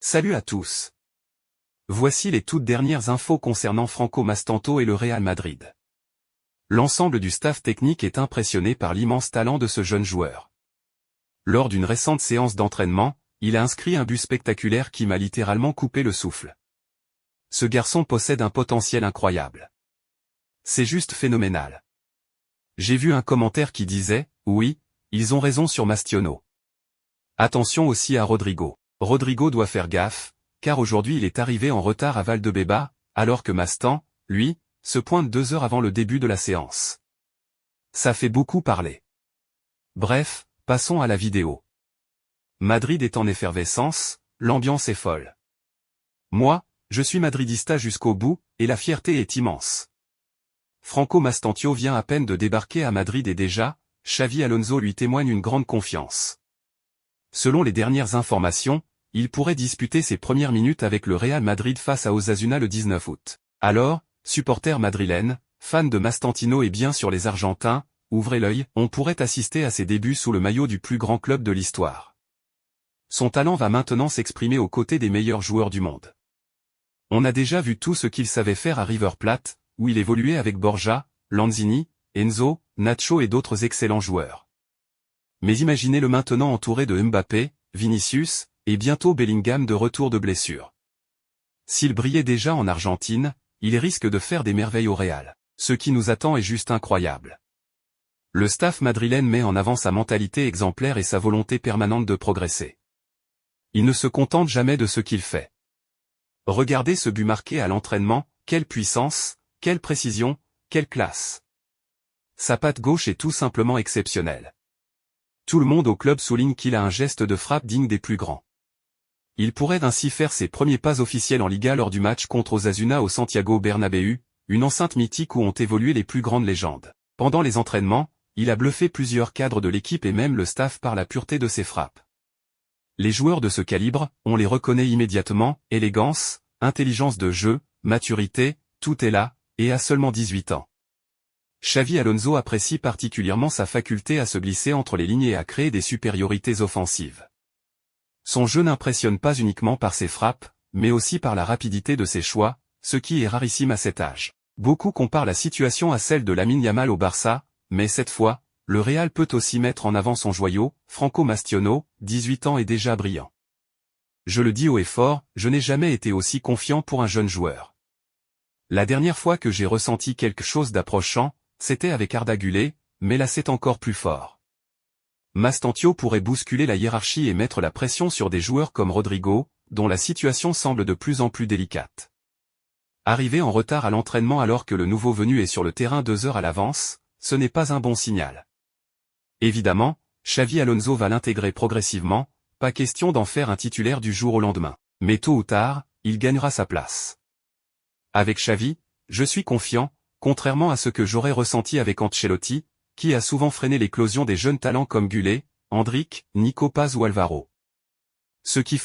Salut à tous. Voici les toutes dernières infos concernant Franco Mastanto et le Real Madrid. L'ensemble du staff technique est impressionné par l'immense talent de ce jeune joueur. Lors d'une récente séance d'entraînement, il a inscrit un but spectaculaire qui m'a littéralement coupé le souffle. Ce garçon possède un potentiel incroyable. C'est juste phénoménal. J'ai vu un commentaire qui disait « Oui, ils ont raison sur Mastiono ». Attention aussi à Rodrigo. Rodrigo doit faire gaffe, car aujourd'hui il est arrivé en retard à Valdebeba, alors que Mastan, lui, se pointe 2 heures avant le début de la séance. Ça fait beaucoup parler. Bref, passons à la vidéo. Madrid est en effervescence, l'ambiance est folle. Moi, je suis madridista jusqu'au bout, et la fierté est immense. Franco Mastanto vient à peine de débarquer à Madrid et déjà, Xavi Alonso lui témoigne une grande confiance. Selon les dernières informations, il pourrait disputer ses premières minutes avec le Real Madrid face à Osasuna le 19 août. Alors, supporters madrilènes, fans de Mastantino et bien sûr les Argentins, ouvrez l'œil, on pourrait assister à ses débuts sous le maillot du plus grand club de l'histoire. Son talent va maintenant s'exprimer aux côtés des meilleurs joueurs du monde. On a déjà vu tout ce qu'il savait faire à River Plate, où il évoluait avec Borja, Lanzini, Enzo, Nacho et d'autres excellents joueurs. Mais imaginez-le maintenant entouré de Mbappé, Vinicius, et bientôt Bellingham de retour de blessure. S'il brillait déjà en Argentine, il risque de faire des merveilles au Real. Ce qui nous attend est juste incroyable. Le staff madrilène met en avant sa mentalité exemplaire et sa volonté permanente de progresser. Il ne se contente jamais de ce qu'il fait. Regardez ce but marqué à l'entraînement, quelle puissance, quelle précision, quelle classe. Sa patte gauche est tout simplement exceptionnelle. Tout le monde au club souligne qu'il a un geste de frappe digne des plus grands. Il pourrait ainsi faire ses premiers pas officiels en Liga lors du match contre Osasuna au Santiago Bernabéu, une enceinte mythique où ont évolué les plus grandes légendes. Pendant les entraînements, il a bluffé plusieurs cadres de l'équipe et même le staff par la pureté de ses frappes. Les joueurs de ce calibre, on les reconnaît immédiatement, élégance, intelligence de jeu, maturité, tout est là, et à seulement 18 ans. Xavi Alonso apprécie particulièrement sa faculté à se glisser entre les lignes et à créer des supériorités offensives. Son jeu n'impressionne pas uniquement par ses frappes, mais aussi par la rapidité de ses choix, ce qui est rarissime à cet âge. Beaucoup comparent la situation à celle de Lamine Yamal au Barça, mais cette fois, le Real peut aussi mettre en avant son joyau, Franco Mastanto, 18 ans et déjà brillant. Je le dis haut et fort, je n'ai jamais été aussi confiant pour un jeune joueur. La dernière fois que j'ai ressenti quelque chose d'approchant, c'était avec Arda Güler, mais là c'est encore plus fort. Mastanto pourrait bousculer la hiérarchie et mettre la pression sur des joueurs comme Rodrigo, dont la situation semble de plus en plus délicate. Arriver en retard à l'entraînement alors que le nouveau venu est sur le terrain 2 heures à l'avance, ce n'est pas un bon signal. Évidemment, Xavi Alonso va l'intégrer progressivement, pas question d'en faire un titulaire du jour au lendemain. Mais tôt ou tard, il gagnera sa place. Avec Xavi, je suis confiant, contrairement à ce que j'aurais ressenti avec Ancelotti, qui a souvent freiné l'éclosion des jeunes talents comme Güler, Endrick, Nico Paz ou Alvaro. Ce qui